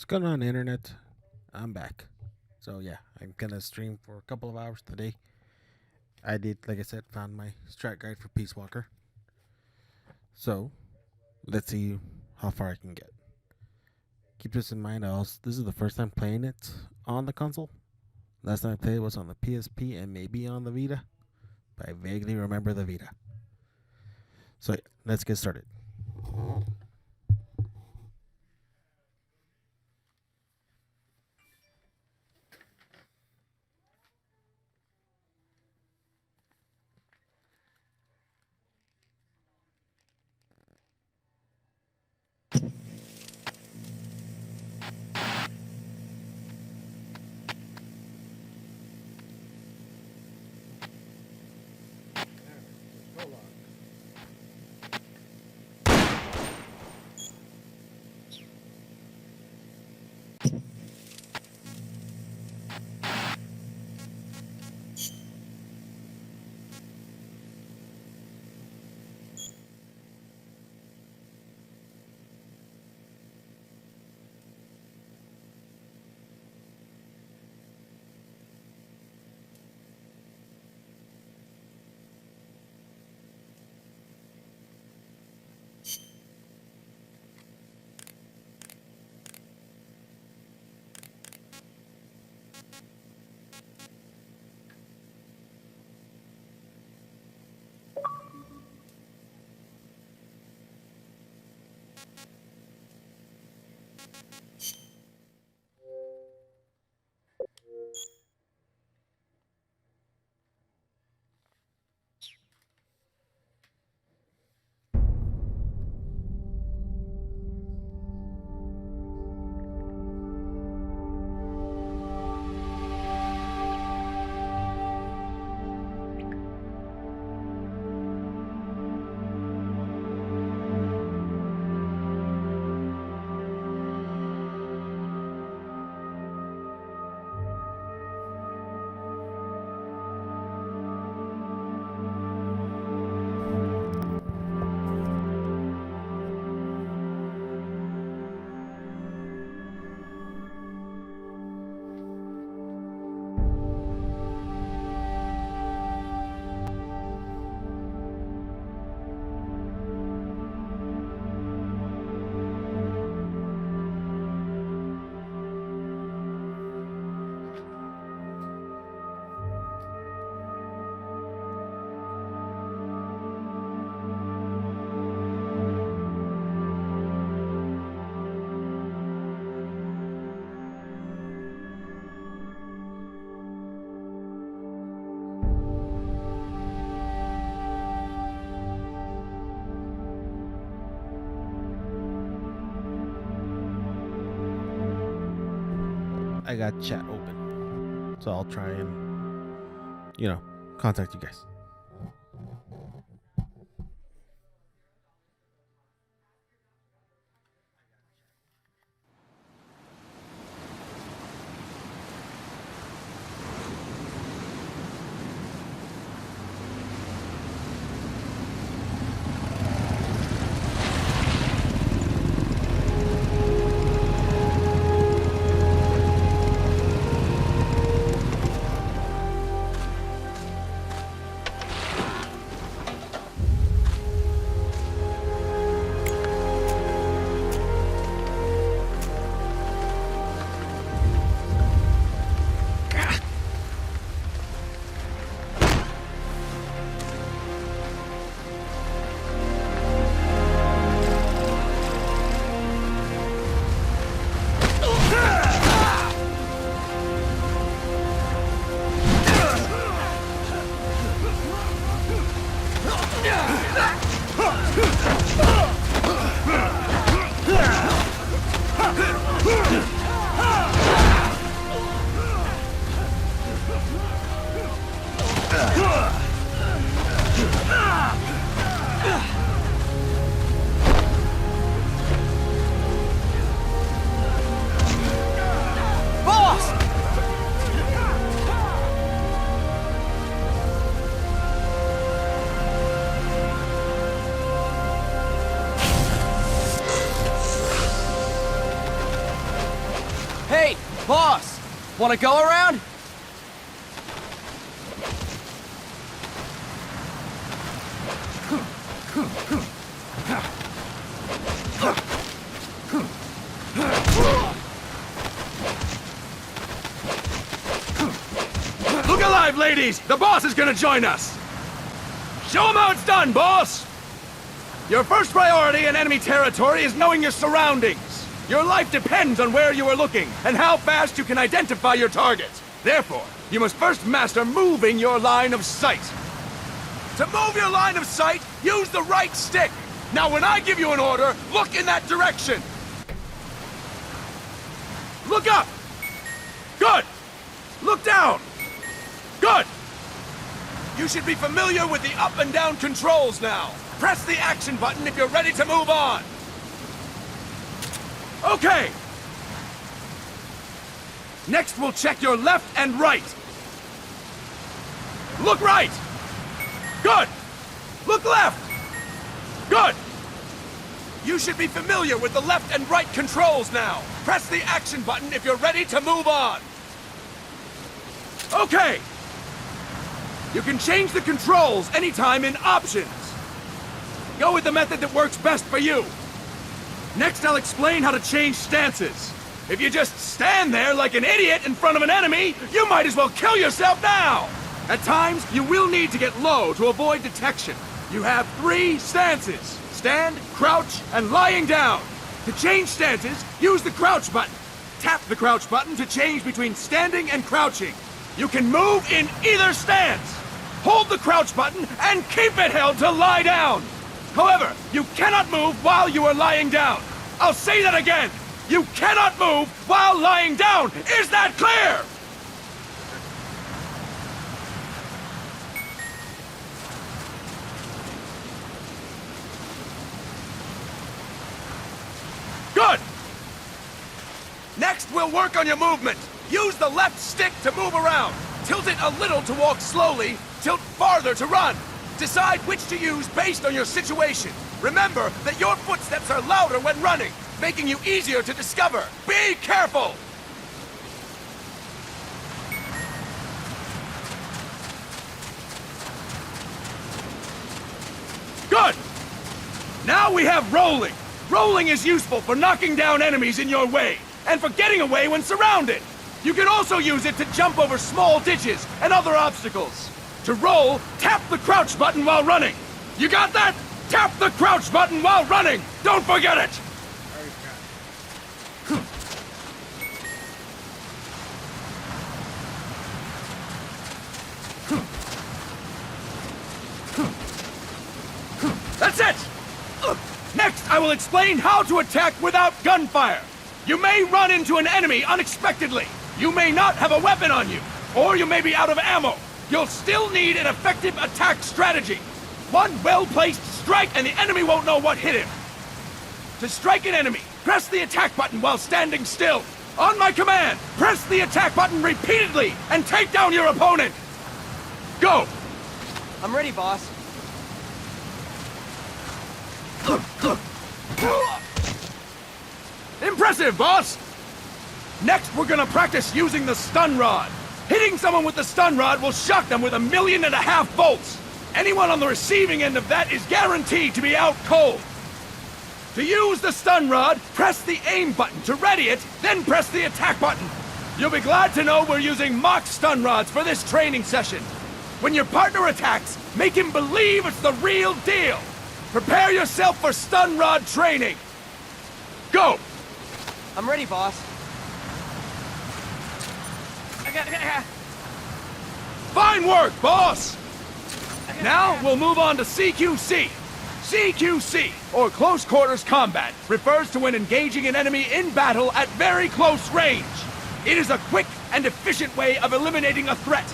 What's going on, internet? I'm back. So yeah, I'm gonna stream for a couple of hours today. I did, like I said, found my strat guide for Peace Walker. So let's see how far I can get. Keep this in mind. This is the first time playing it on the console. Last time I played it was on the PSP and maybe on the Vita, but I vaguely remember the Vita. So yeah, let's get started. I got chat open, so I'll try and contact you guys. Hey, boss! Wanna go around? Look alive, ladies! The boss is gonna join us! Show him how it's done, boss! Your first priority in enemy territory is knowing your surroundings. Your life depends on where you are looking and how fast you can identify your targets. Therefore, you must first master moving your line of sight. To move your line of sight, use the right stick. Now when I give you an order, look in that direction. Look up! Good! Look down! Good! You should be familiar with the up and down controls now. Press the action button if you're ready to move on. Okay! Next, we'll check your left and right. Look right! Good! Look left! Good! You should be familiar with the left and right controls now. Press the action button if you're ready to move on. Okay! You can change the controls anytime in Options. Go with the method that works best for you. Next, I'll explain how to change stances. If you just stand there like an idiot in front of an enemy, you might as well kill yourself now! At times, you will need to get low to avoid detection. You have 3 stances: stand, crouch, and lying down. To change stances, use the crouch button. Tap the crouch button to change between standing and crouching. You can move in either stance. Hold the crouch button and keep it held to lie down. However, you cannot move while you are lying down. I'll say that again. You cannot move while lying down. Is that clear? Good. Next, we'll work on your movement. Use the left stick to move around. Tilt it a little to walk slowly. Tilt farther to run. Decide which to use based on your situation. Remember that your footsteps are louder when running, making you easier to discover. Be careful! Good! Now we have rolling. Rolling is useful for knocking down enemies in your way, and for getting away when surrounded. You can also use it to jump over small ditches and other obstacles. To roll, tap the crouch button while running. You got that? Tap the crouch button while running! Don't forget it! That's it! Next, I will explain how to attack without gunfire. You may run into an enemy unexpectedly. You may not have a weapon on you, or you may be out of ammo. You'll still need an effective attack strategy. One well-placed strike and the enemy won't know what hit him. To strike an enemy, press the attack button while standing still. On my command, press the attack button repeatedly and take down your opponent. Go! I'm ready, boss. Impressive, boss! Next, we're gonna practice using the stun rod. Hitting someone with the stun rod will shock them with 1.5 million volts. Anyone on the receiving end of that is guaranteed to be out cold. To use the stun rod, press the aim button to ready it, then press the attack button. You'll be glad to know we're using mock stun rods for this training session. When your partner attacks, make him believe it's the real deal. Prepare yourself for stun rod training. Go! I'm ready, boss. Fine work, boss! Now, we'll move on to CQC. CQC, or Close Quarters Combat, refers to when engaging an enemy in battle at very close range. It is a quick and efficient way of eliminating a threat.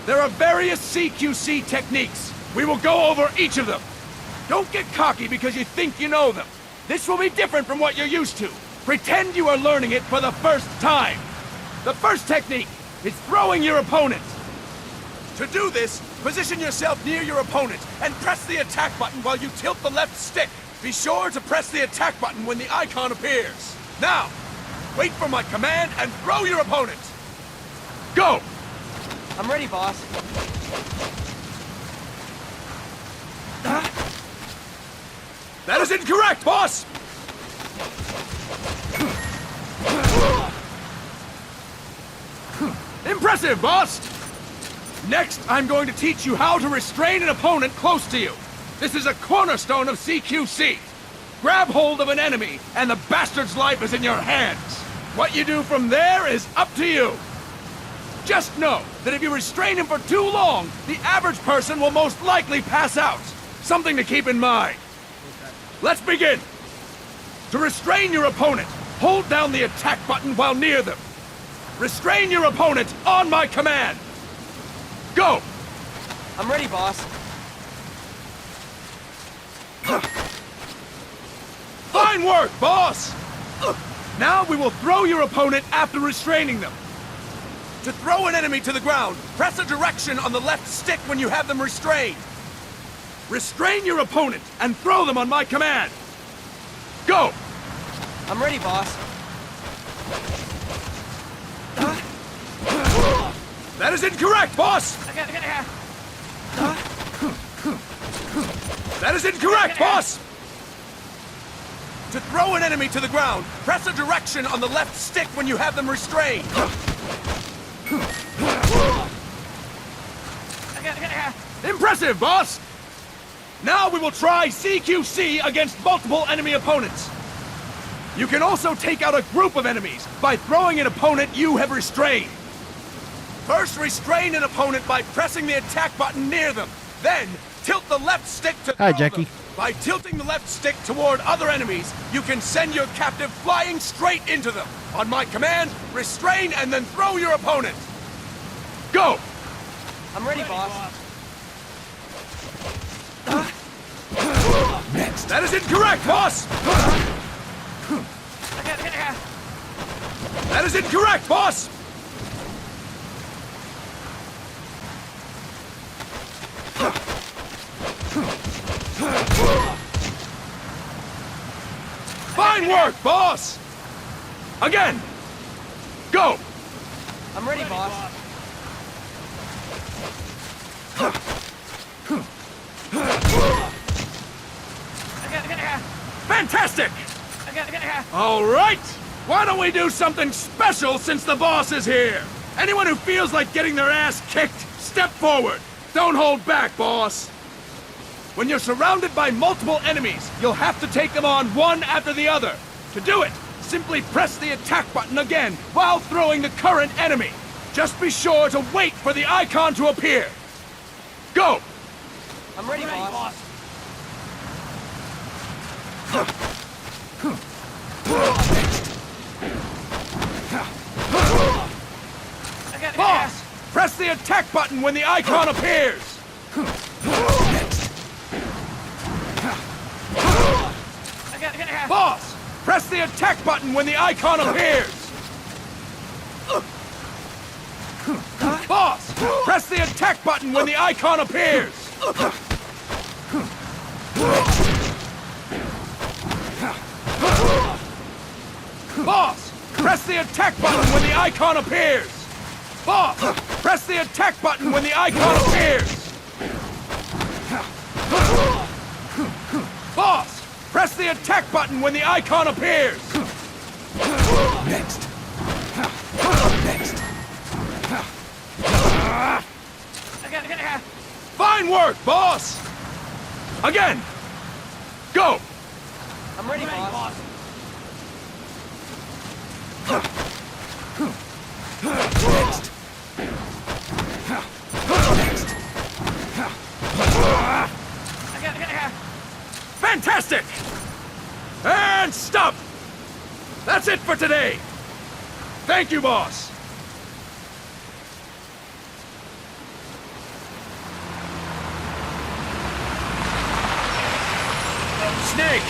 There are various CQC techniques. We will go over each of them. Don't get cocky because you think you know them. This will be different from what you're used to. Pretend you are learning it for the first time. The first technique is throwing your opponent. To do this, position yourself near your opponent and press the attack button while you tilt the left stick. Be sure to press the attack button when the icon appears. Now, Wait for my command and throw your opponent! Go! I'm ready, boss. That is incorrect, boss! Impressive, boss! Next, I'm going to teach you how to restrain an opponent close to you. This is a cornerstone of CQC. Grab hold of an enemy, and the bastard's life is in your hands. What you do from there is up to you. Just know that if you restrain him for too long, the average person will most likely pass out. Something to keep in mind. Let's begin. To restrain your opponent, hold down the attack button while near them. Restrain your opponent on my command. Go! I'm ready, boss. Fine work, boss! Now we will throw your opponent after restraining them. To throw an enemy to the ground, press a direction on the left stick when you have them restrained. Restrain your opponent and throw them on my command. Go! I'm ready, boss. That is incorrect, boss! That is incorrect, boss! To throw an enemy to the ground, press a direction on the left stick when you have them restrained. Impressive, boss! Now we will try CQC against multiple enemy opponents. You can also take out a group of enemies by throwing an opponent you have restrained. First, restrain an opponent by pressing the attack button near them. Then, tilt the left stick to Hi, throw Jackie. them. By tilting the left stick toward other enemies, you can send your captive flying straight into them. On my command, restrain and then throw your opponent. Go! I'm ready, boss. Next. That is incorrect, boss! That is incorrect, boss! Fine work, boss! Again! Go! I'm ready, boss. Fantastic! All right! Why don't we do something special since the boss is here? Anyone who feels like getting their ass kicked, step forward. Don't hold back, boss. When you're surrounded by multiple enemies, you'll have to take them on one after the other. To do it, simply press the attack button again while throwing the current enemy. Just be sure to wait for the icon to appear. Go! I'm ready, boss. Boss! Press the attack button when the icon appears! Boss! Press the attack button when the icon appears! Boss! Press the attack button when the icon appears! Boss! Press the attack button when the icon appears! Boss! Press the attack button when the icon appears! Boss! Press the attack button when the icon appears! Next! Next! Fine work, boss! Again! Go! I'm ready, boss. Next! Next! Fantastic! And stop! That's it for today! Thank you, boss! Snake!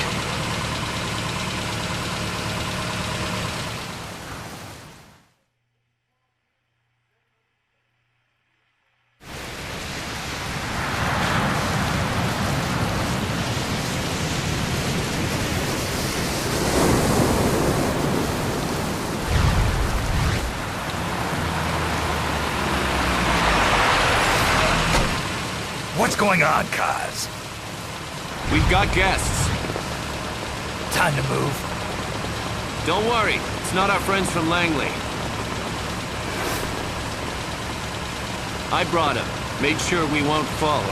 going on, Kaz? We've got guests. Time to move. Don't worry, it's not our friends from Langley. I brought him. Made sure we won't fall.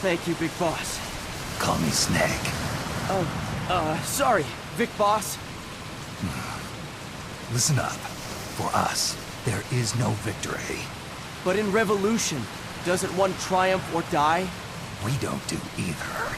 Thank you, Big Boss. Call me Snake. Sorry, Vic Boss. Listen up. For us, there is no victory. But in Revolution, doesn't one triumph or die? We don't do either.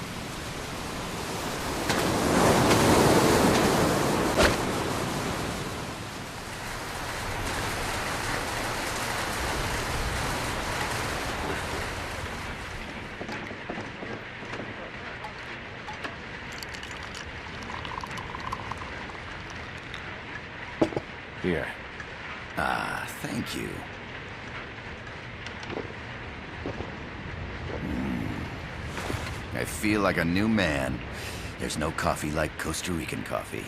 Here. Ah, thank you. I feel like a new man. There's no coffee like Costa Rican coffee.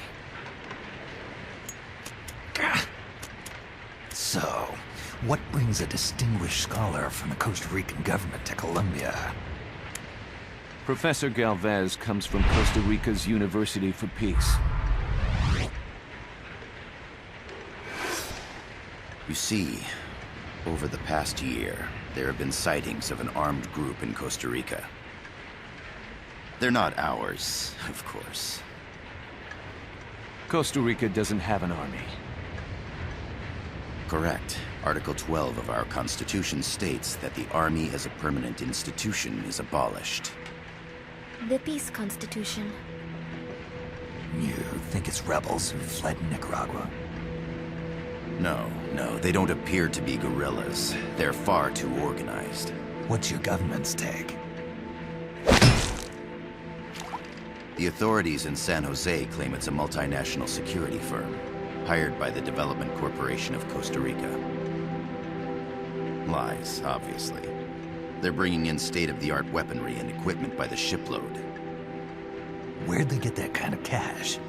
So, what brings a distinguished scholar from the Costa Rican government to Colombia? Professor Galvez comes from Costa Rica's University for Peace. You see, over the past year, there have been sightings of an armed group in Costa Rica. They're not ours, of course. Costa Rica doesn't have an army. Correct. Article 12 of our Constitution states that the Army as a permanent institution is abolished. The Peace Constitution. You think it's rebels who fled Nicaragua? No, they don't appear to be guerrillas. They're far too organized. What's your government's take? The authorities in San Jose claim it's a multinational security firm, hired by the Development Corporation of Costa Rica. Lies, obviously. They're bringing in state-of-the-art weaponry and equipment by the shipload. Where'd they get that kind of cash?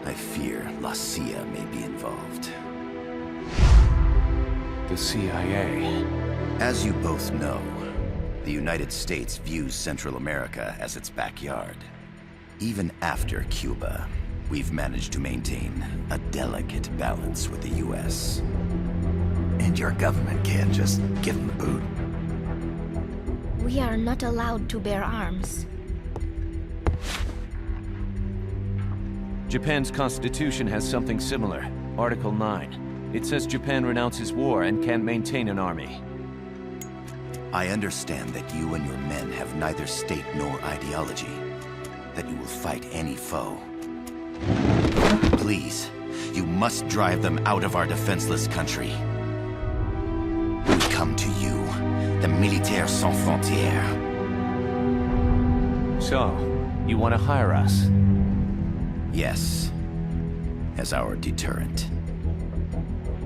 I fear La CIA may be involved. The CIA. As you both know, the United States views Central America as its backyard. Even after Cuba, we've managed to maintain a delicate balance with the US. And your government can't just give them the boot? We are not allowed to bear arms. Japan's constitution has something similar. Article 9. It says Japan renounces war and can't maintain an army. I understand that you and your men have neither state nor ideology. That you will fight any foe. Please, you must drive them out of our defenseless country. We come to you, the Militaires Sans Frontières. So, you want to hire us? Yes, as our deterrent.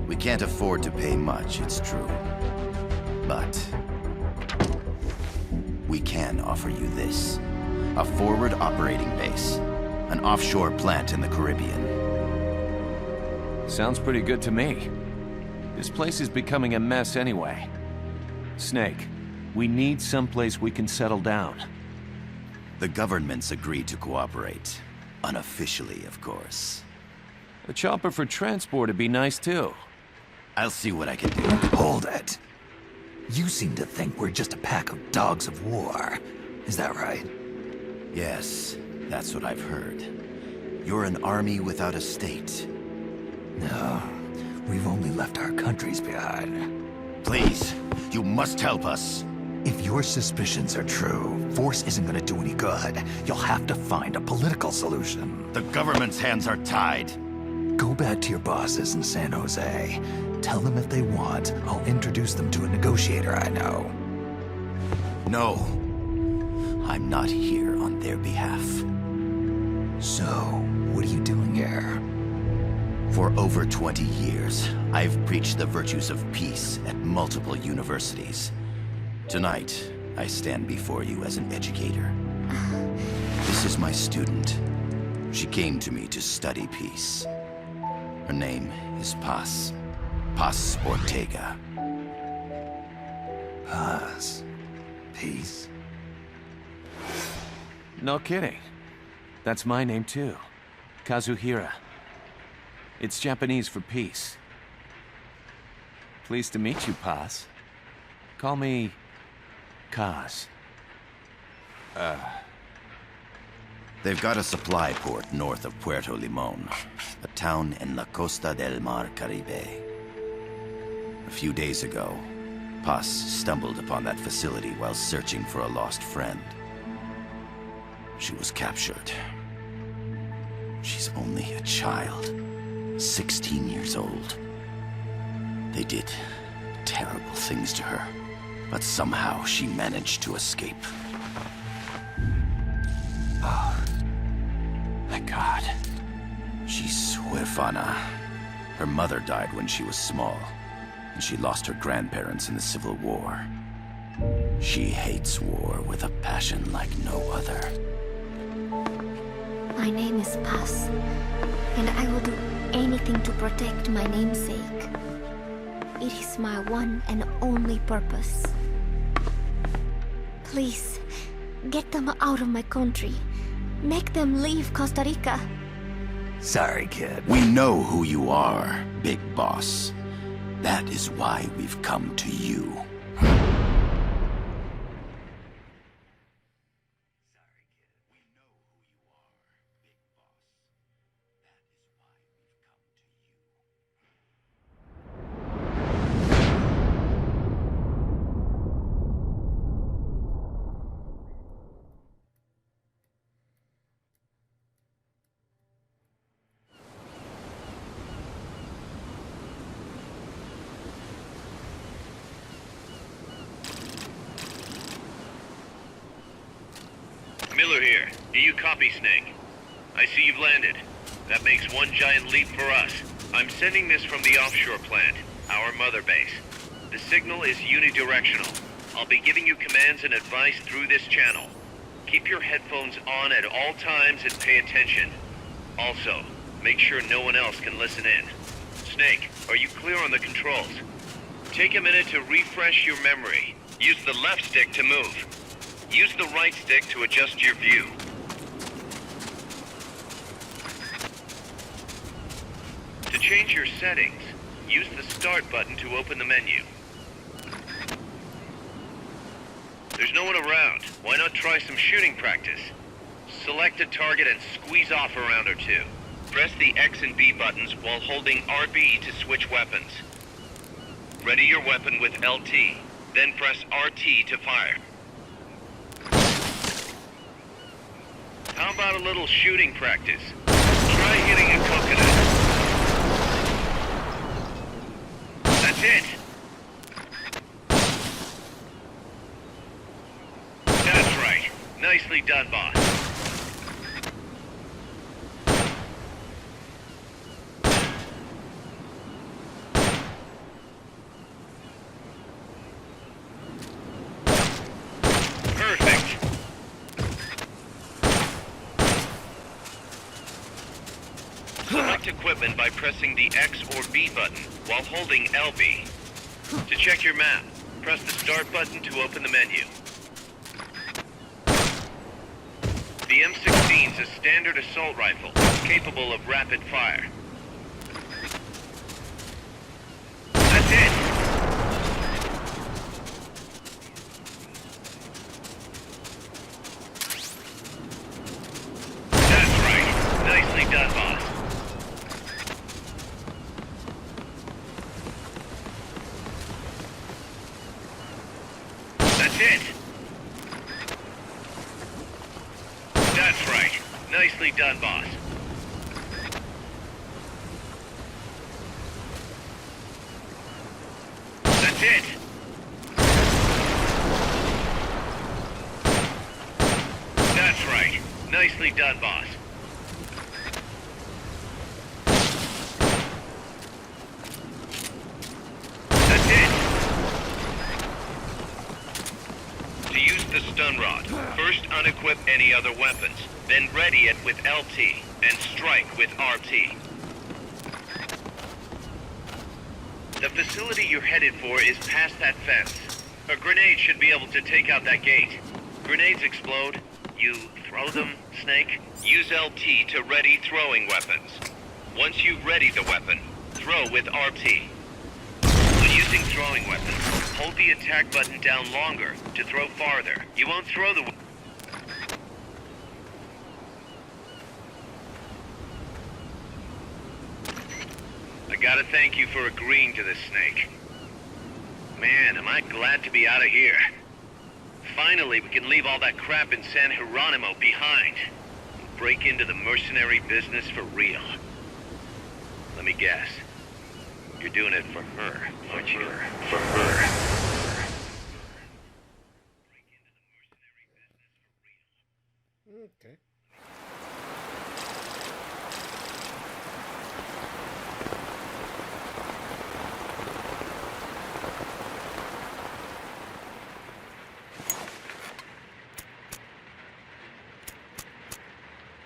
We can't afford to pay much, it's true. But we can offer you this. A forward operating base. An offshore plant in the Caribbean. Sounds pretty good to me. This place is becoming a mess anyway. Snake, we need someplace we can settle down. The governments agreed to cooperate. Unofficially, of course. A chopper for transport would be nice too. I'll see what I can do. Hold it. You seem to think we're just a pack of dogs of war. Is that right? Yes, that's what I've heard. You're an army without a state. No, we've only left our countries behind. Please, you must help us. If your suspicions are true, force isn't gonna do any good. You'll have to find a political solution. The government's hands are tied. Go back to your bosses in San Jose. Tell them if they want, I'll introduce them to a negotiator I know. No. I'm not here on their behalf. So, what are you doing here? For over 20 years, I've preached the virtues of peace at multiple universities. Tonight, I stand before you as an educator. This is my student. She came to me to study peace. Her name is Paz. Paz Ortega. Paz. Peace. No kidding. That's my name too. Kazuhira. It's Japanese for peace. Pleased to meet you, Paz. Call me Kaz. They've got a supply port north of Puerto Limon, a town in La Costa del Mar Caribe. A few days ago, Paz stumbled upon that facility while searching for a lost friend. She was captured. She's only a child, 16 years old. They did terrible things to her, but somehow she managed to escape. Oh, my God. She's huérfana. Her mother died when she was small, and she lost her grandparents in the Civil War. She hates war with a passion like no other. My name is Paz, and I will do anything to protect my namesake. It is my one and only purpose. Please, get them out of my country. Make them leave Costa Rica. Sorry, kid. We know who you are, Big Boss. That is why we've come to you. Miller here. Do you copy, Snake? I see you've landed. That makes one giant leap for us. I'm sending this from the offshore plant, our mother base. The signal is unidirectional. I'll be giving you commands and advice through this channel. Keep your headphones on at all times and pay attention. Also, make sure no one else can listen in. Snake, are you clear on the controls? Take a minute to refresh your memory. Use the left stick to move. Use the right stick to adjust your view. To change your settings, use the Start button to open the menu. There's no one around. Why not try some shooting practice? Select a target and squeeze off a round or two. Press the X and B buttons while holding RB to switch weapons. Ready your weapon with LT, then press RT to fire. How about a little shooting practice? Try hitting a coconut. That's it. That's right. Nicely done, boss. Perfect. Select equipment by pressing the X or B button while holding LB. To check your map, press the Start button to open the menu. The M16 is a standard assault rifle, capable of rapid fire. That's it! That's right. Nicely done, boss. That's it! That's right. Nicely done, boss. That's it! That's right. Nicely done, boss. That's it! To use the stun rod, first unequip any other weapons, then ready it with LT, and strike with RT. The facility you're headed for is past that fence. A grenade should be able to take out that gate. Grenades explode. You throw them, Snake? Use LT to ready throwing weapons. Once you ready the weapon, throw with RT. When using throwing weapons, hold the attack button down longer to throw farther. You won't throw the... I gotta thank you for agreeing to this, Snake. Man, am I glad to be out of here. Finally, we can leave all that crap in San Geronimo behind. And break into the mercenary business for real. Let me guess. You're doing it for her, aren't you? For her. Okay.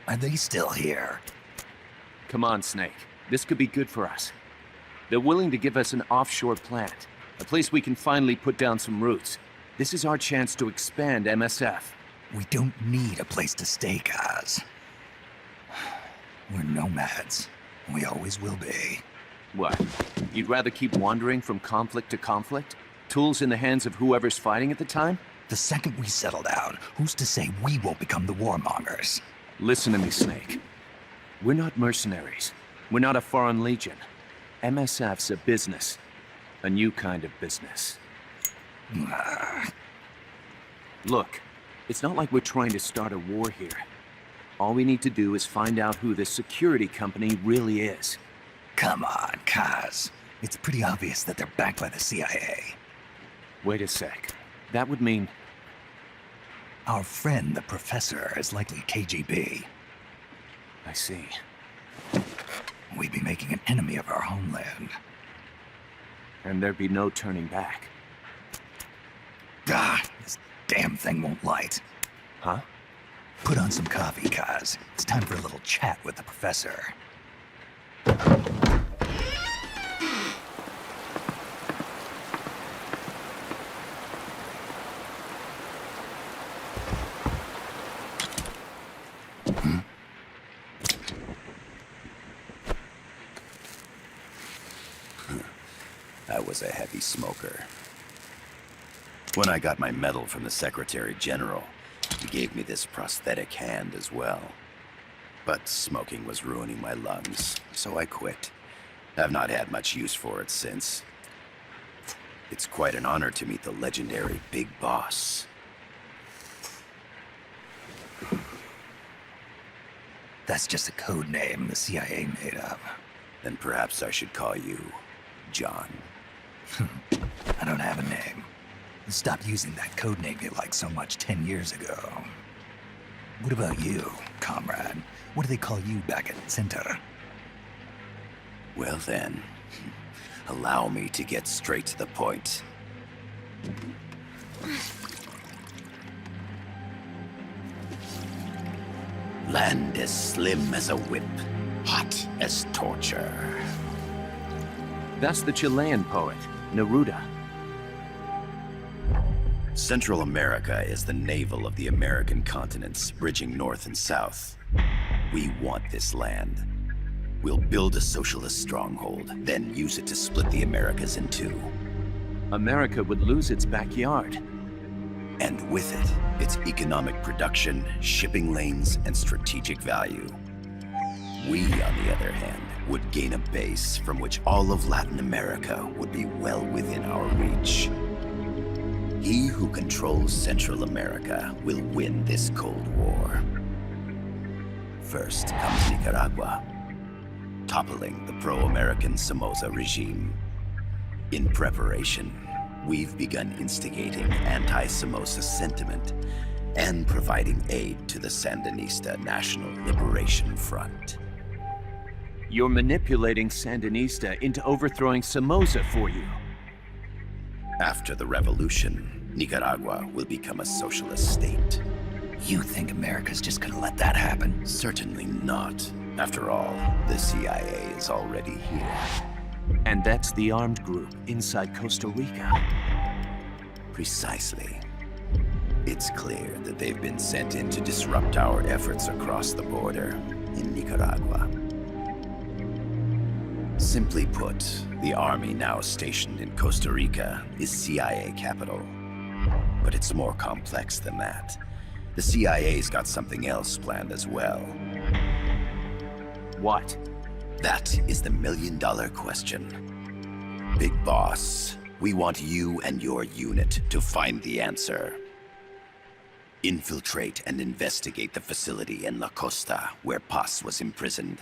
Are they still here? Come on, Snake. This could be good for us. They're willing to give us an offshore plant, a place we can finally put down some roots. This is our chance to expand MSF. We don't need a place to stay, Kaz. We're nomads. We always will be. What? You'd rather keep wandering from conflict to conflict? Tools in the hands of whoever's fighting at the time? The second we settle down, who's to say we won't become the warmongers? Listen to me, Snake. We're not mercenaries. We're not a foreign legion. MSF's a business. A new kind of business. Look, it's not like we're trying to start a war here. All we need to do is find out who this security company really is. Come on, Kaz. It's pretty obvious that they're backed by the CIA. Wait a sec. That would mean... Our friend, the Professor, is likely KGB. I see. We'd be making an enemy of our homeland. And there'd be no turning back. This damn thing won't light. Huh? Put on some coffee, Kaz. It's time for a little chat with the Professor. I was a heavy smoker. When I got my medal from the Secretary General, he gave me this prosthetic hand as well. But smoking was ruining my lungs, so I quit. I've not had much use for it since. It's quite an honor to meet the legendary Big Boss. That's just a code name the CIA made up. Then perhaps I should call you John. I don't have a name. Stop using that code name you liked so much 10 years ago. What about you, comrade? What do they call you back at Center? Well then, allow me to get straight to the point. Land as slim as a whip, hot as torture. That's the Chilean poet, Neruda. Central America is the navel of the American continents, bridging north and south. We want this land. We'll build a socialist stronghold, then use it to split the Americas in two. America would lose its backyard. And with it, its economic production, shipping lanes, and strategic value. We, on the other hand, would gain a base from which all of Latin America would be well within our reach. He who controls Central America will win this Cold War. First comes Nicaragua, toppling the pro-American Somoza regime. In preparation, we've begun instigating anti-Somoza sentiment and providing aid to the Sandinista National Liberation Front. You're manipulating Sandinista into overthrowing Somoza for you. After the revolution, Nicaragua will become a socialist state. You think America's just gonna let that happen? Certainly not. After all, the CIA is already here. And that's the armed group inside Costa Rica. Precisely. It's clear that they've been sent in to disrupt our efforts across the border in Nicaragua. Simply put, the army now stationed in Costa Rica is CIA capital. But it's more complex than that. The CIA's got something else planned as well. What? That is the million-dollar question. Big Boss, we want you and your unit to find the answer. Infiltrate and investigate the facility in La Costa, where Paz was imprisoned.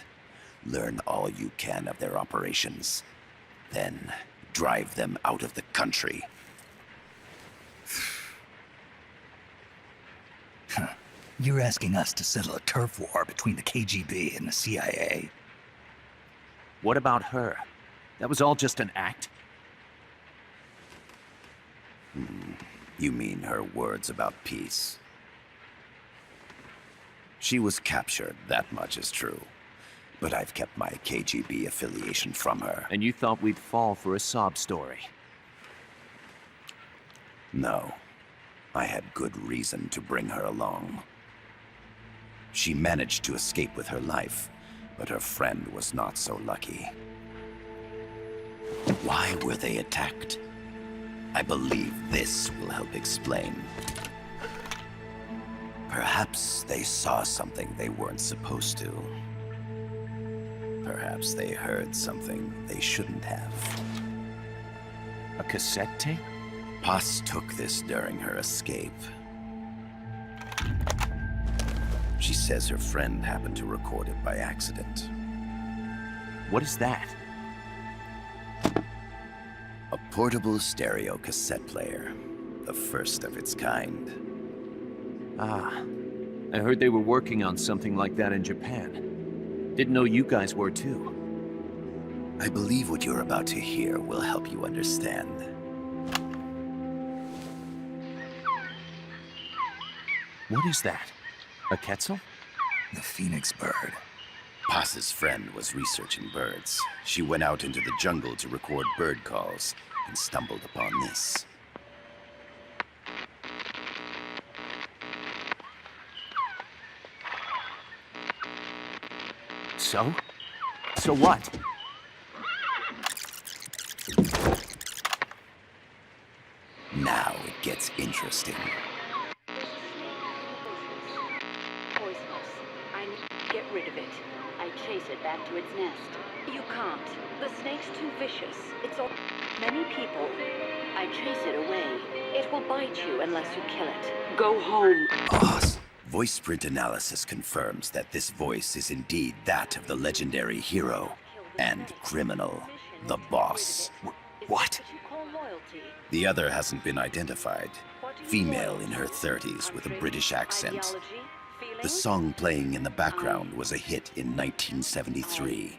Learn all you can of their operations. Then, drive them out of the country. You're asking us to settle a turf war between the KGB and the CIA? What about her? That was all just an act? You mean her words about peace? She was captured, that much is true. But I've kept my KGB affiliation from her. And you thought we'd fall for a sob story? No. I had good reason to bring her along. She managed to escape with her life, but her friend was not so lucky. Why were they attacked? I believe this will help explain. Perhaps they saw something they weren't supposed to. Perhaps they heard something they shouldn't have. A cassette tape? Paz took this during her escape. She says her friend happened to record it by accident. What is that? A portable stereo cassette player. The first of its kind. Ah, I heard they were working on something like that in Japan. Didn't know you guys were too. I believe what you're about to hear will help you understand. What is that? A Quetzal? The Phoenix bird. Paz's friend was researching birds. She went out into the jungle to record bird calls and stumbled upon this. So? So what? Now it gets interesting. Poisonous. I need to get rid of it. I chase it back to its nest. You can't. The snake's too vicious. It's all many people. I chase it away. It will bite you unless you kill it. Go home. Boss. Voice print analysis confirms that this voice is indeed that of the legendary hero and criminal, the Boss. What? The other hasn't been identified. Female in her 30s with a British accent. The song playing in the background was a hit in 1973.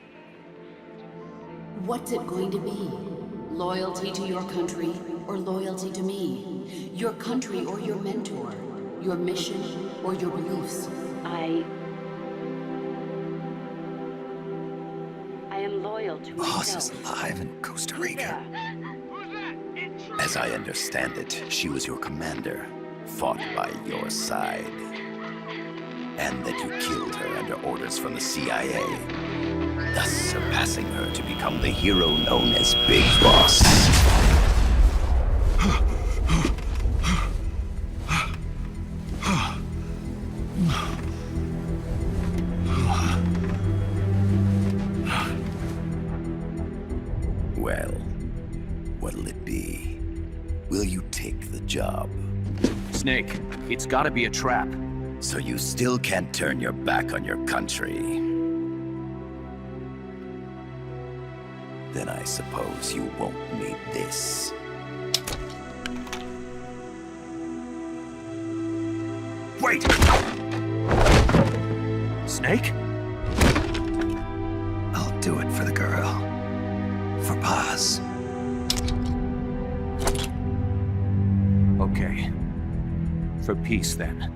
What's it going to be? Loyalty to your country or loyalty to me? Your country or your mentor? Your mission or your beliefs? I am loyal to Boss myself. is alive in Costa Rica. As I understand it, she was your commander, fought by your side. And that you killed her under orders from the CIA, thus surpassing her to become the hero known as Big Boss. Well, what'll it be? Will you take the job? Snake, it's gotta be a trap. So you still can't turn your back on your country? Then I suppose you won't need this. Wait! Snake? I'll do it for the girl. For Paz. Okay. For peace, then.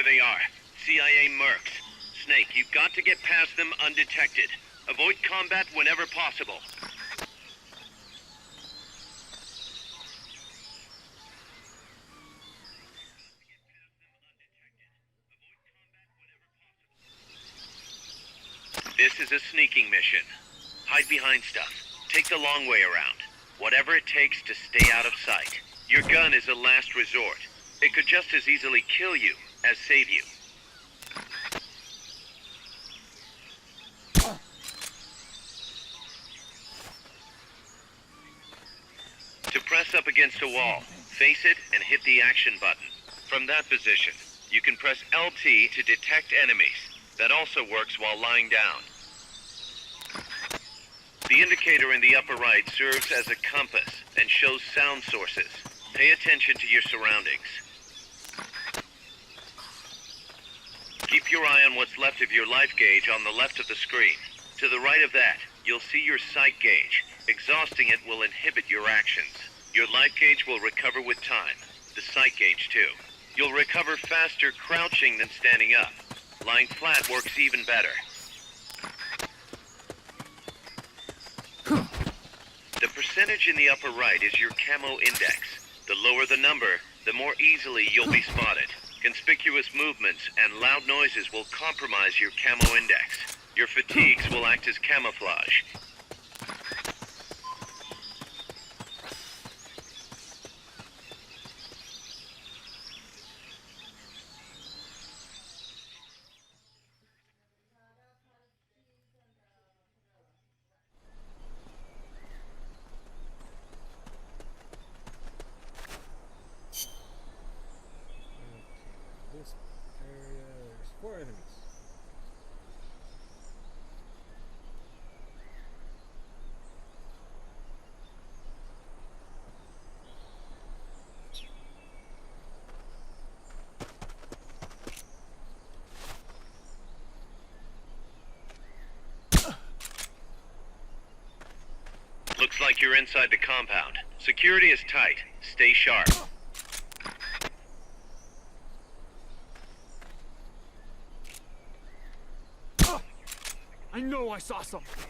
There they are. CIA mercs. Snake, you've got to get past them undetected. Avoid combat whenever possible. This is a sneaking mission. Hide behind stuff. Take the long way around. Whatever it takes to stay out of sight. Your gun is a last resort. It could just as easily kill you as save you. To press up against a wall, face it and hit the action button. From that position, you can press LT to detect enemies. That also works while lying down. The indicator in the upper right serves as a compass and shows sound sources. Pay attention to your surroundings. Keep your eye on what's left of your life gauge on the left of the screen. To the right of that, you'll see your sight gauge. Exhausting it will inhibit your actions. Your life gauge will recover with time. The sight gauge too. You'll recover faster crouching than standing up. Lying flat works even better. The percentage in the upper right is your camo index. The lower the number, the more easily you'll be spotted. Conspicuous movements and loud noises will compromise your camo index. Your fatigues will act as camouflage. This area, there's 4 enemies. Looks like you're inside the compound. Security is tight. Stay sharp. I know I saw something.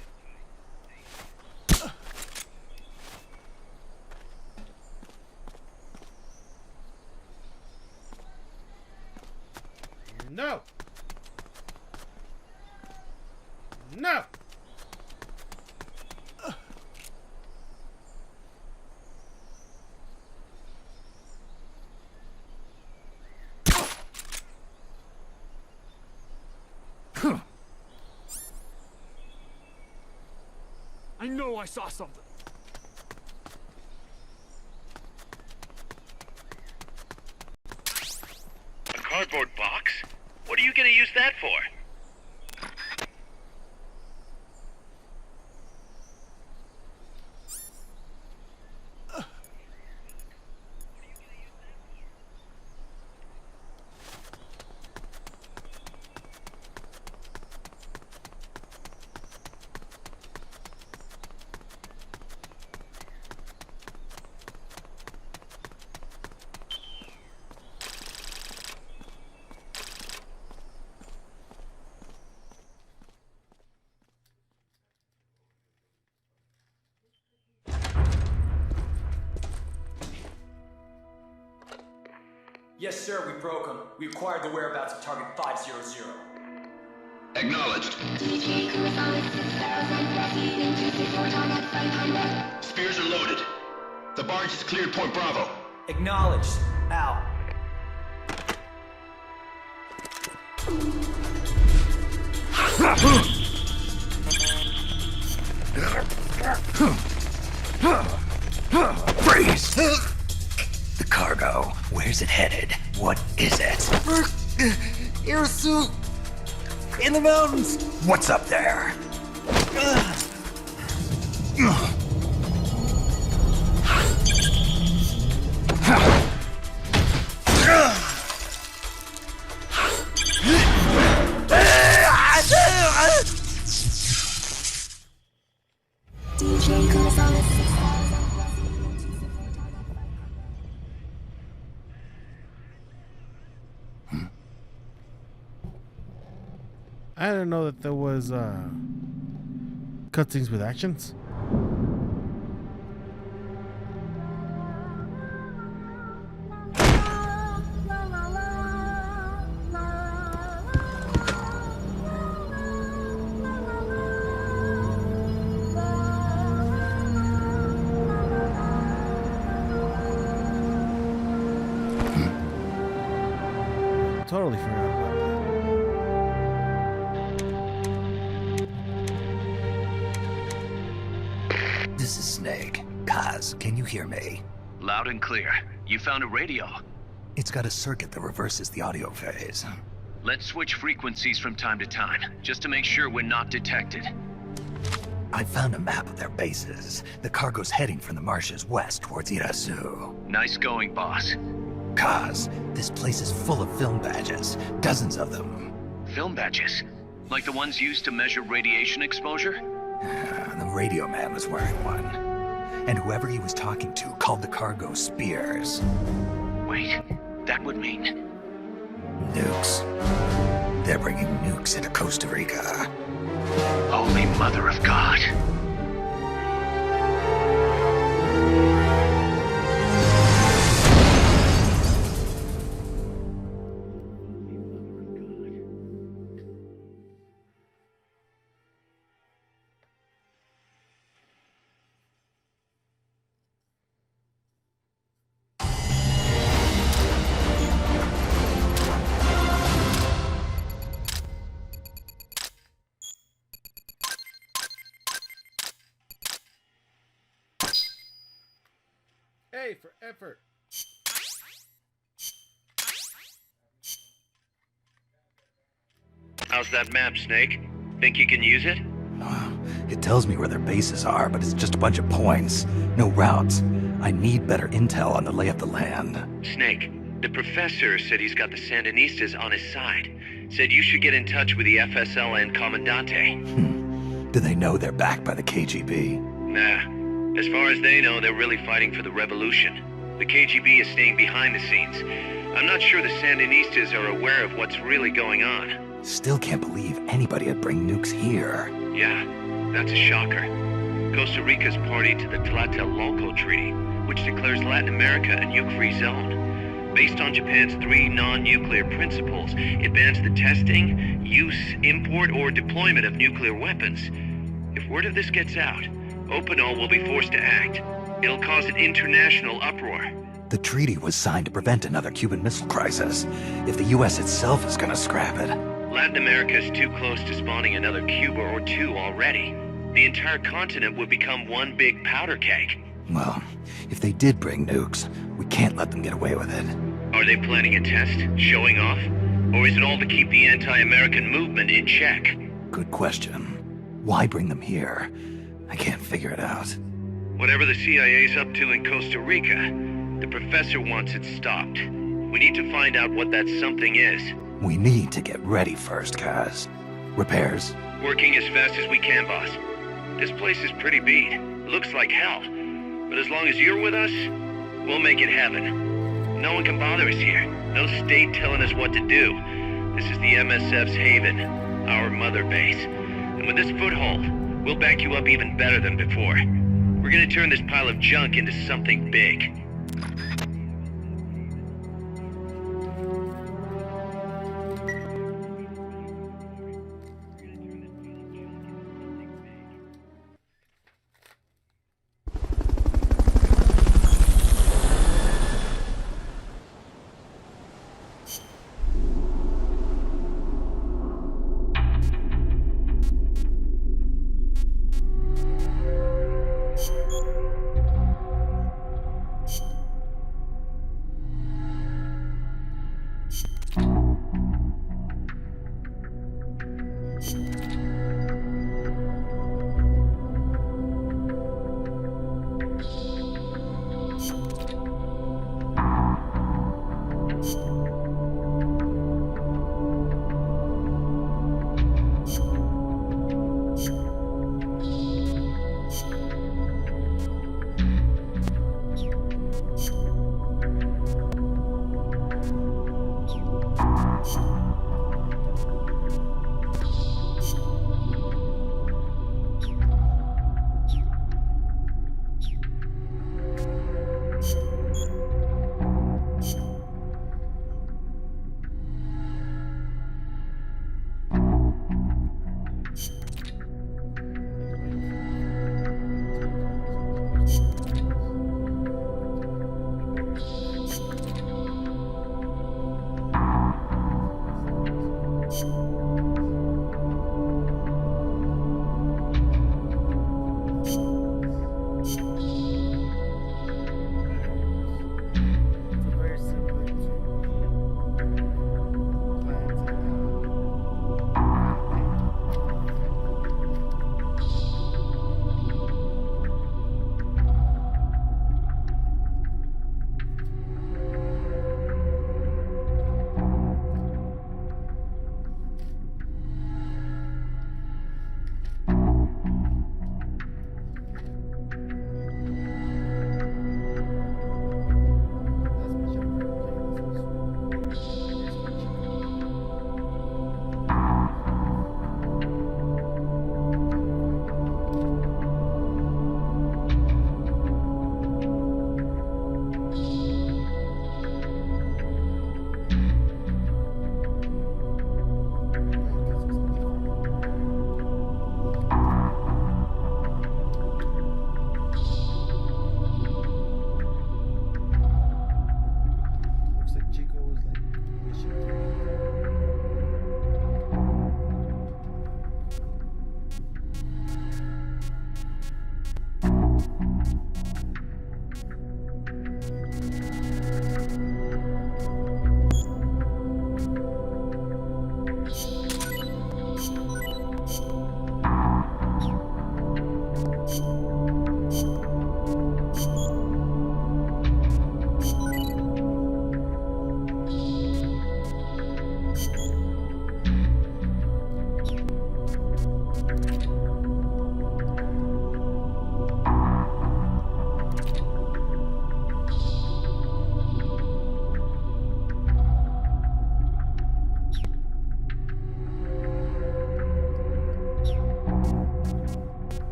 No! No! I know I saw something. A cardboard box? What are you gonna use that for? Yes, sir, we broke them. We acquired the whereabouts of Target 500. Acknowledged. Spears are loaded. The barge has cleared Point Bravo. Acknowledged. Out. Freeze! The cargo, where's it headed? What is it? Airsuit! In the mountains! What's up there? I didn't know that there was cutscenes with actions. Totally forgot about that. This is Snake. Kaz, can you hear me? Loud and clear. You found a radio. It's got a circuit that reverses the audio phase. Let's switch frequencies from time to time, just to make sure we're not detected. I found a map of their bases. The cargo's heading from the marshes west towards Irasu. Nice going, boss. Kaz, this place is full of film badges. Dozens of them. Film badges? Like the ones used to measure radiation exposure? The radio man was wearing one. And whoever he was talking to called the cargo Spears. Wait, that would mean... Nukes. They're bringing nukes into Costa Rica. Holy Mother of God. A for effort. How's that map, Snake? Think you can use it? It tells me where their bases are, but it's just a bunch of points. No routes. I need better intel on the lay of the land. Snake, the professor said he's got the Sandinistas on his side. Said you should get in touch with the FSL and Comandante. Do they know they're backed by the KGB? Nah. As far as they know, they're really fighting for the revolution. The KGB is staying behind the scenes. I'm not sure the Sandinistas are aware of what's really going on. Still can't believe anybody would bring nukes here. Yeah, that's a shocker. Costa Rica's party to the Tlatelolco Treaty, which declares Latin America a nuke-free zone. Based on Japan's 3 non-nuclear principles, it bans the testing, use, import, or deployment of nuclear weapons. If word of this gets out, Opinol will be forced to act. It'll cause an international uproar. The treaty was signed to prevent another Cuban Missile Crisis. If the U.S. itself is gonna scrap it... Latin America is too close to spawning another Cuba or two already. The entire continent would become one big powder keg. Well, if they did bring nukes, we can't let them get away with it. Are they planning a test? Showing off? Or is it all to keep the anti-American movement in check? Good question. Why bring them here? I can't figure it out. Whatever the CIA's up to in Costa Rica, the professor wants it stopped. We need to find out what that something is. We need to get ready first, Kaz. Repairs? Working as fast as we can, boss. This place is pretty beat. Looks like hell. But as long as you're with us, we'll make it heaven. No one can bother us here. No state telling us what to do. This is the MSF's haven, our mother base. And with this foothold, we'll back you up even better than before. We're gonna turn this pile of junk into something big.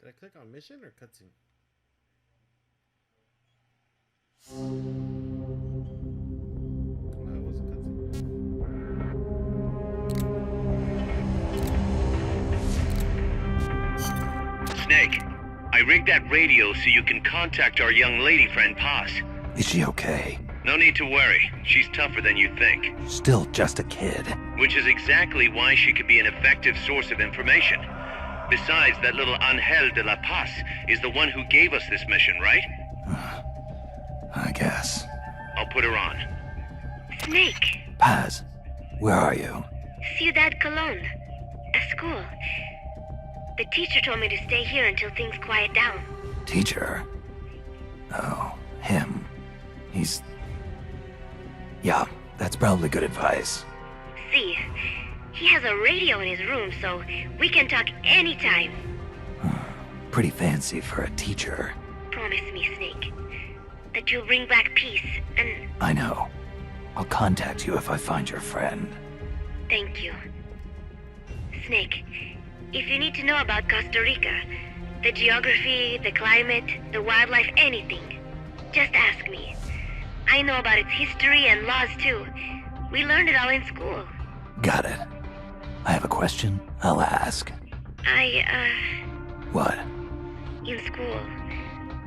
Did I click on mission or cutscene? That was a cutscene. Snake, I rigged that radio so you can contact our young lady friend Paz. Is she okay? No need to worry. She's tougher than you think. Still just a kid. Which is exactly why she could be an effective source of information. Besides, that little Angel de la Paz is the one who gave us this mission, right? I guess. I'll put her on. Snake. Paz, where are you? Ciudad Colon. A school. The teacher told me to stay here until things quiet down. Teacher? Oh, him. He's... Yeah, that's probably good advice. See, he has a radio in his room, so we can talk anytime. Pretty fancy for a teacher. Promise me, Snake, that you'll bring back peace, and... I know. I'll contact you if I find your friend. Thank you. Snake, if you need to know about Costa Rica, the geography, the climate, the wildlife, anything, just ask me. I know about its history and laws too. We learned it all in school. Got it. I have a question. I'll ask. What? In school,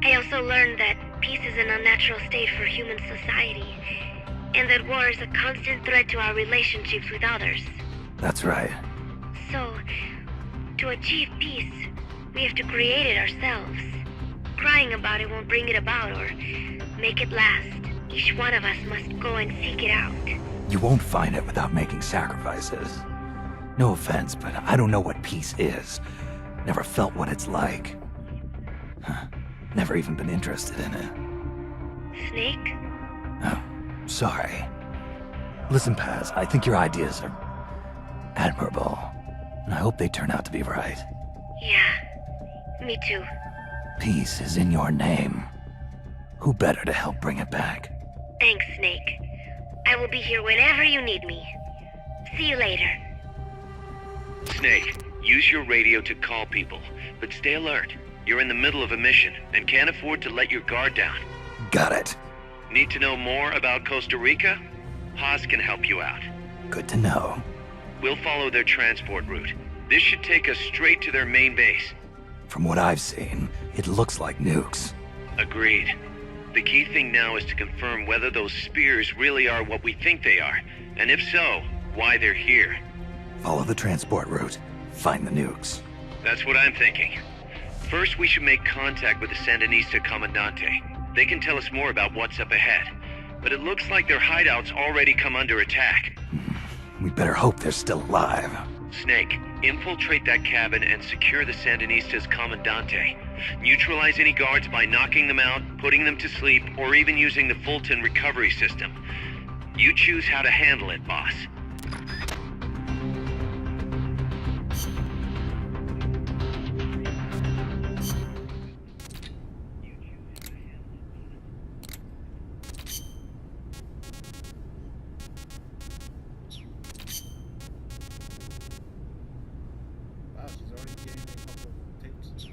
I also learned that peace is an unnatural state for human society, and that war is a constant threat to our relationships with others. That's right. So, to achieve peace, we have to create it ourselves. Crying about it won't bring it about or make it last. Each one of us must go and seek it out. You won't find it without making sacrifices. No offense, but I don't know what peace is. Never felt what it's like. Never even been interested in it. Snake? Oh, sorry. Listen, Paz, I think your ideas are admirable. And I hope they turn out to be right. Yeah, me too. Peace is in your name. Who better to help bring it back? Thanks, Snake. will be here whenever you need me. See you later. Snake, use your radio to call people, but stay alert. You're in the middle of a mission and can't afford to let your guard down. Got it. Need to know more about Costa Rica? Haas can help you out. Good to know. We'll follow their transport route. This should take us straight to their main base. From what I've seen, it looks like nukes. Agreed. The key thing now is to confirm whether those spears really are what we think they are, and if so, why they're here. Follow the transport route. Find the nukes. That's what I'm thinking. First, we should make contact with the Sandinista Comandante. They can tell us more about what's up ahead. But it looks like their hideout's already come under attack. We better hope they're still alive. Snake, infiltrate that cabin and secure the Sandinista's Comandante. Neutralize any guards by knocking them out, putting them to sleep, or even using the Fulton recovery system. You choose how to handle it, boss. Wow, she's already getting a couple of tapes.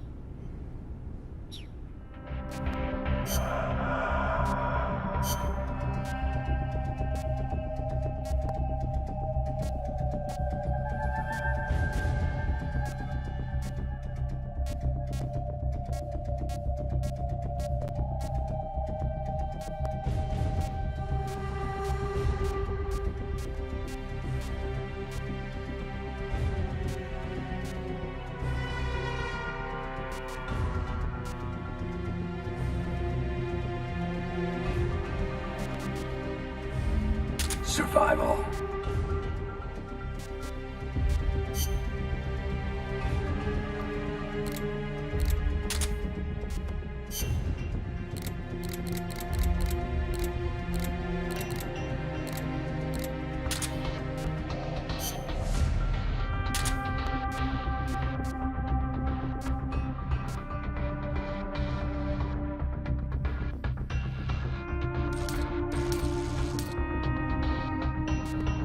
Survival.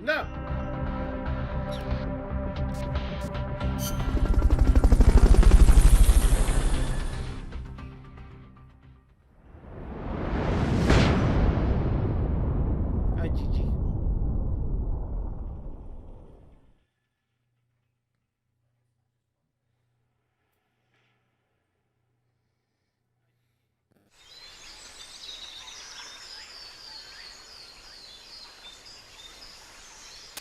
No! GG.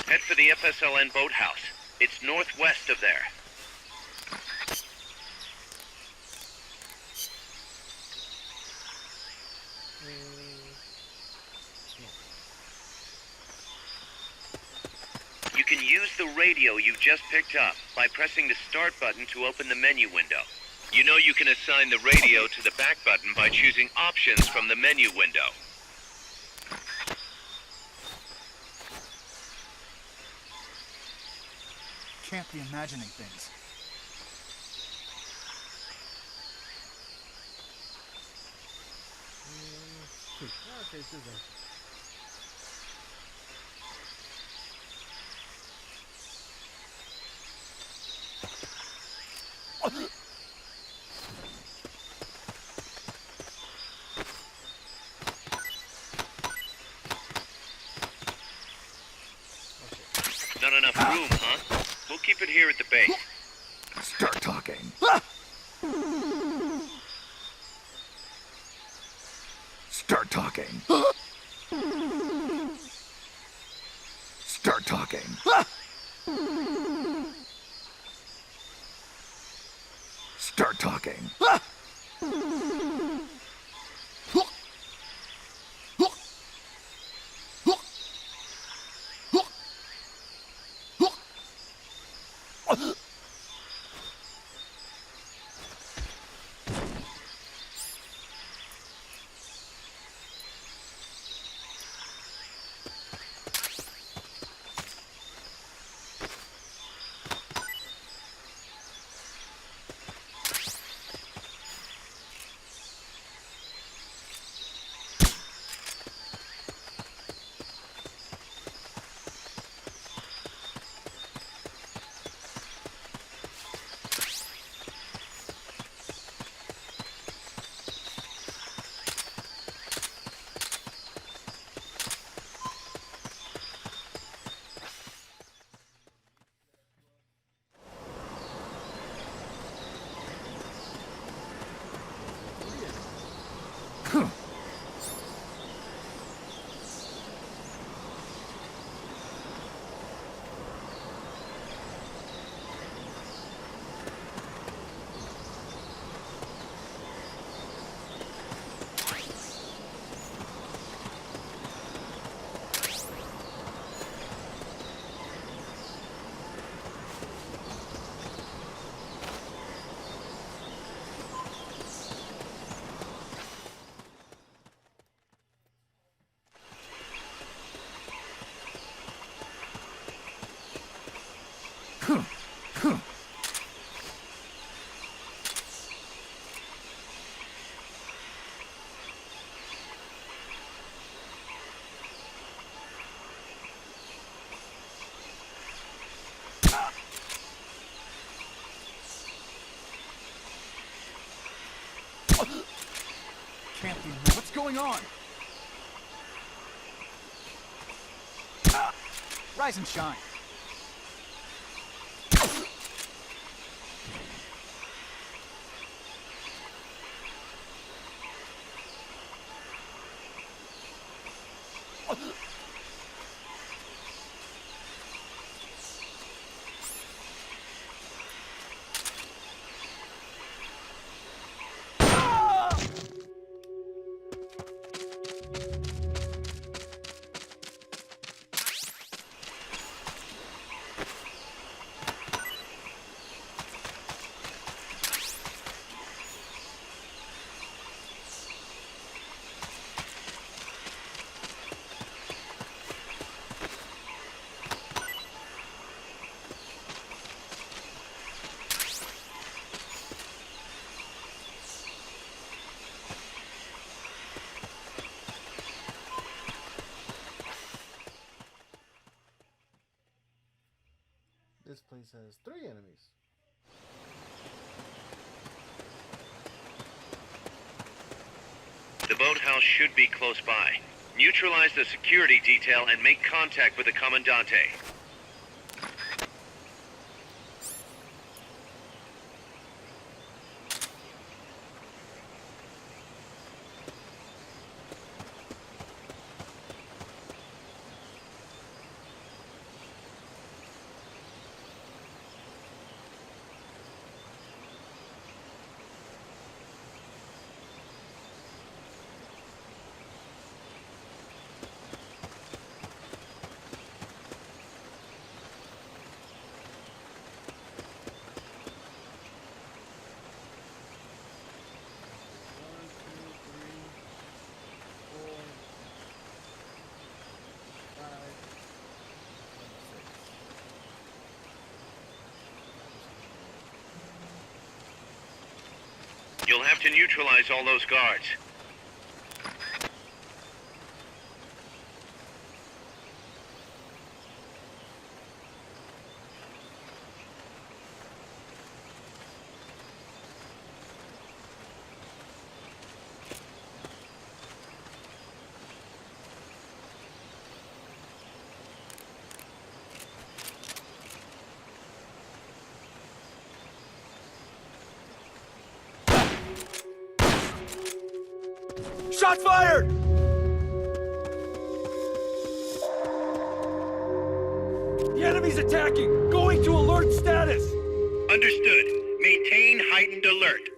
Head for the FSLN boathouse. It's northwest of there. You can use the radio you just picked up by pressing the start button to open the menu window. You know you can assign the radio to the back button by choosing options from the menu window. Can't be imagining things. Okay, scissors. Not enough room, huh? We'll keep it here at the base. Start talking. Start talking. Start talking. Start talking. Can't be. What's going on? Rise and shine. This place has 3 enemies. The boathouse should be close by. Neutralize the security detail and make contact with the Commandante. You'll have to neutralize all those guards. Shot fired! The enemy's attacking! Going to alert status! Understood. Maintain heightened alert.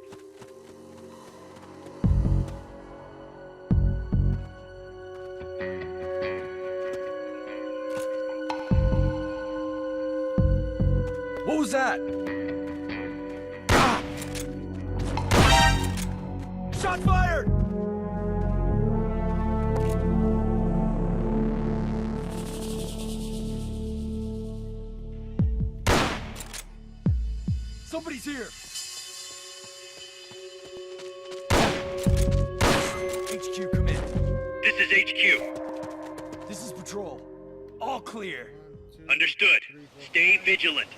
What was that? Shot fired! Somebody's here! HQ, come in. This is HQ. This is patrol. All clear. Understood. Stay vigilant.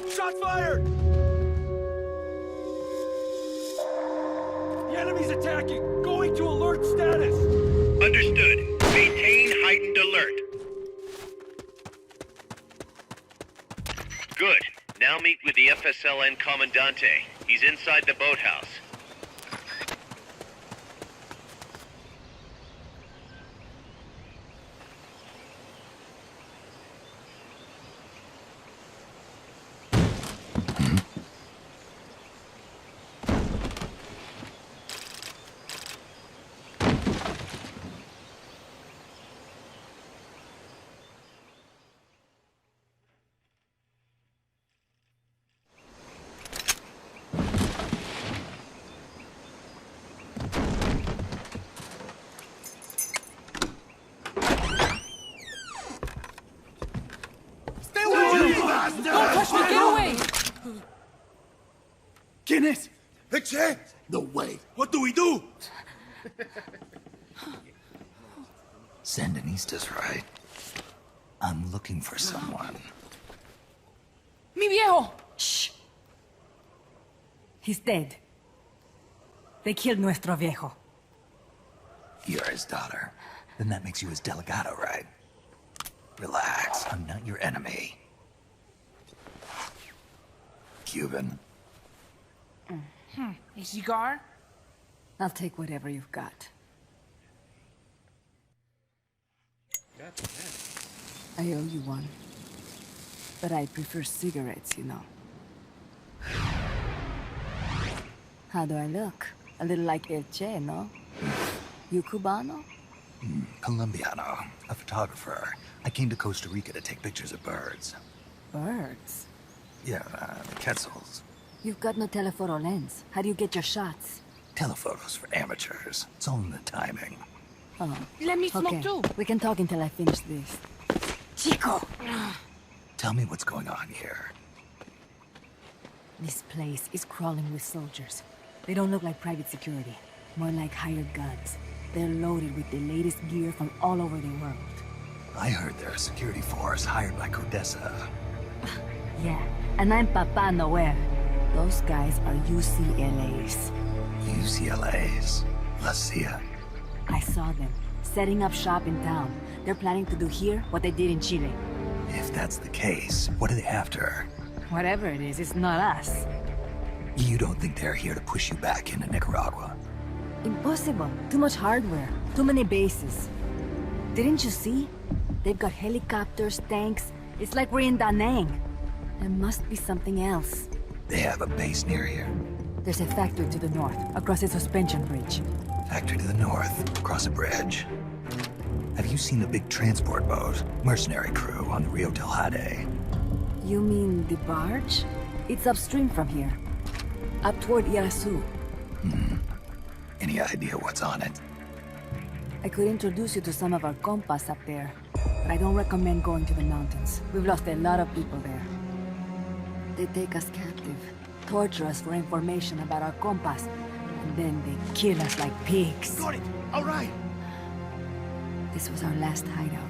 Shot fired! The enemy's attacking! Going to alert status! Understood. Maintain heightened alert. Good. Now meet with the FSLN Commandante. He's inside the boathouse. this? Picture? No way. What do we do? Sandinista's right. I'm looking for someone. Mi viejo! Shh! He's dead. They killed nuestro viejo. You're his daughter. Then that makes you his delegado, right? Relax, I'm not your enemy. Cuban. A cigar? I'll take whatever you've got. I owe you one. But I prefer cigarettes, you know. How do I look? A little like El Che, no? You Cubano? Colombiano, a photographer. I came to Costa Rica to take pictures of birds. Birds? Yeah, quetzals. You've got no telephoto lens. How do you get your shots? Telephotos for amateurs. It's all in the timing. Oh. Let me smoke Okay, too. we can talk until I finish this. Chico! Tell me what's going on here. This place is crawling with soldiers. They don't look like private security, more like hired guns. They're loaded with the latest gear from all over the world. I heard they're a security force hired by Codesa. Yeah, and I'm Papa Noel. Those guys are UCLA's. UCLA's? La CIA. I saw them, setting up shop in town. They're planning to do here what they did in Chile. If that's the case, what are they after? Whatever it is, it's not us. You don't think they're here to push you back into Nicaragua? Impossible. Too much hardware. Too many bases. Didn't you see? They've got helicopters, tanks. It's like we're in Da Nang. There must be something else. They have a base near here. There's a factory to the north, across a suspension bridge. Factory to the north, across a bridge. Have you seen the big transport boat? Mercenary crew on the Rio del Jade. You mean the barge? It's upstream from here. Up toward Irasu. Any idea what's on it? I could introduce you to some of our compas up there, but I don't recommend going to the mountains. We've lost a lot of people there. They take us captive, torture us for information about our compas, and then they kill us like pigs. Got it. All right. This was our last hideout,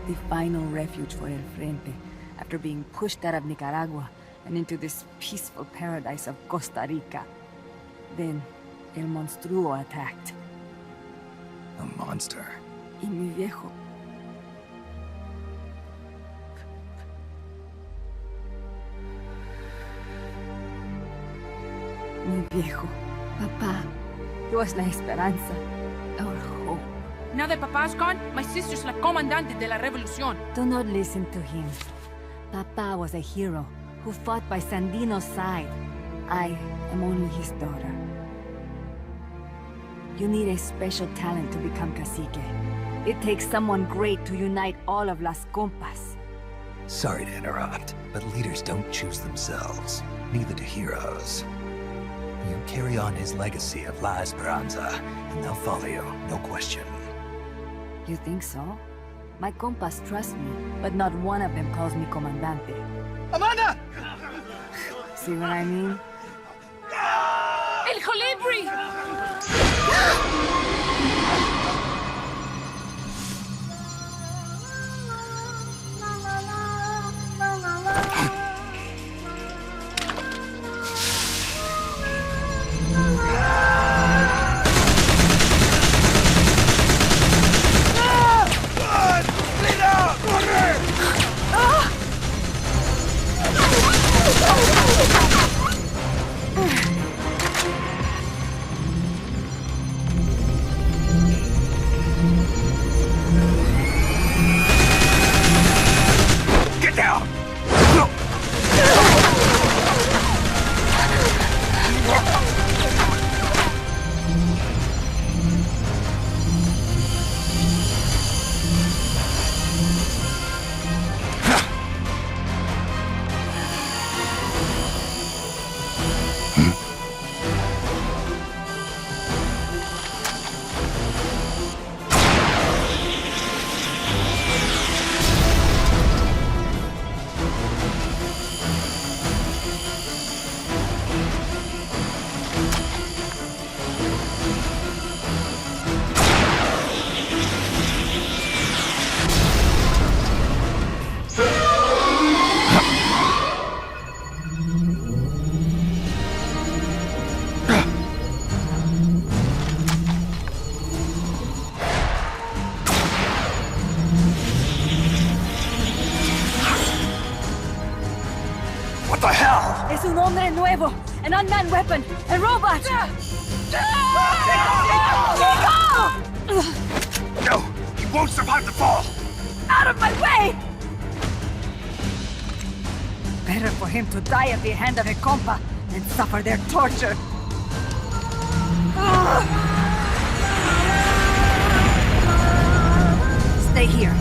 the final refuge for El Frente, after being pushed out of Nicaragua and into this peaceful paradise of Costa Rica. Then, El Monstruo attacked. A monster. Y mi viejo. Mi viejo. Papá. He was la esperanza. Our hope. Now that Papa's gone, my sister's la comandante de la revolución. Do not listen to him. Papa was a hero who fought by Sandino's side. I am only his daughter. You need a special talent to become cacique. It takes someone great to unite all of Las Compas. Sorry to interrupt, but leaders don't choose themselves. Neither do heroes. You carry on his legacy of La Esperanza, and they'll follow you, no question. You think so? My compas trust me, but not one of them calls me Comandante. Amanda! See what I mean? El Colibri! the hell? Es un hombre nuevo, an unmanned weapon, a robot! No, he won't survive the fall. Out of my way! Better for him to die at the hand of a compa than suffer their torture. Stay here.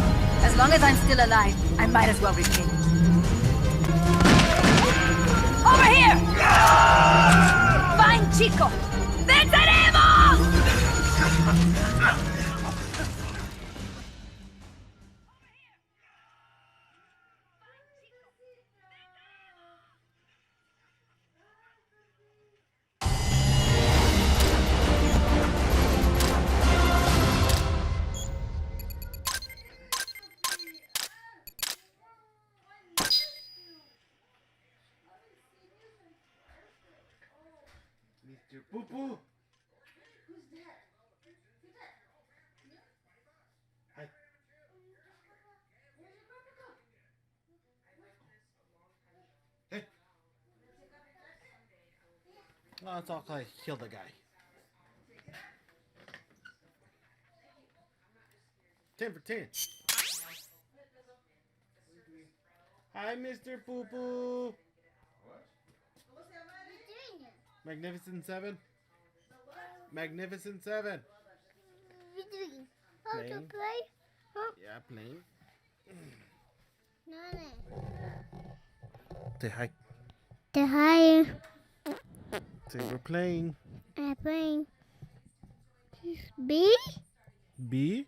As long as I'm still alive, I might as well repay. Over here! Fine, Chico! ¡Venceremos! Mr. Poo Poo. Hi. Hey. Let's all like kill the guy. 10 for 10. Hi, Mr. Poo Poo. Magnificent Seven. Magnificent Seven. How to Playing. play? Huh? Yeah, playing. Nani? Say hi. The higher Say we're playing. I'm playing. B B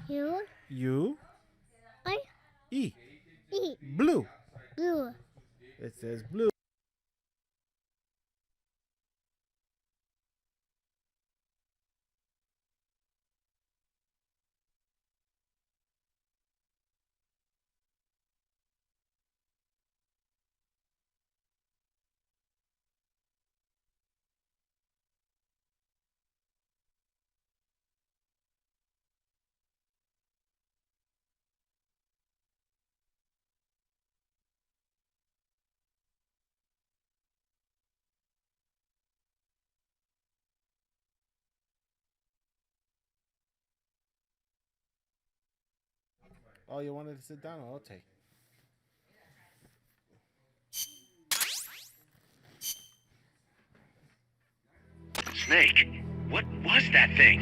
U U I E. E Blue. blue. It says blue. Oh, you wanted to sit down? Oh, okay. Snake, what was that thing?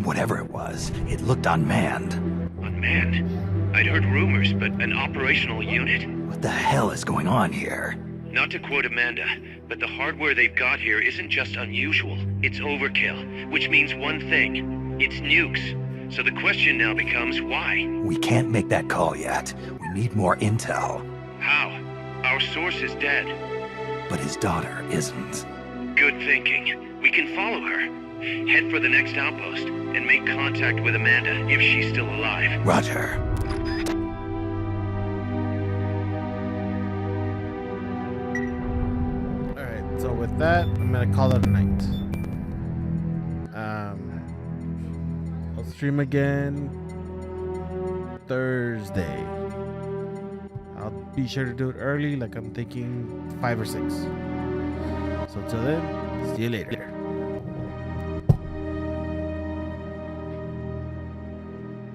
Whatever it was, it looked unmanned. Unmanned? I'd heard rumors, but an operational unit? What the hell is going on here? Not to quote Amanda, but the hardware they've got here isn't just unusual, it's overkill, which means one thing. It's nukes. So the question now becomes why? We can't make that call yet. We need more intel. How? Our source is dead. But his daughter isn't. Good thinking. We can follow her. Head for the next outpost and make contact with Amanda if she's still alive. Roger. Alright, so with that, I'm gonna call it a night. I'll stream again Thursday. I'll be sure to do it early, like I'm thinking 5 or 6. So till then, see you later.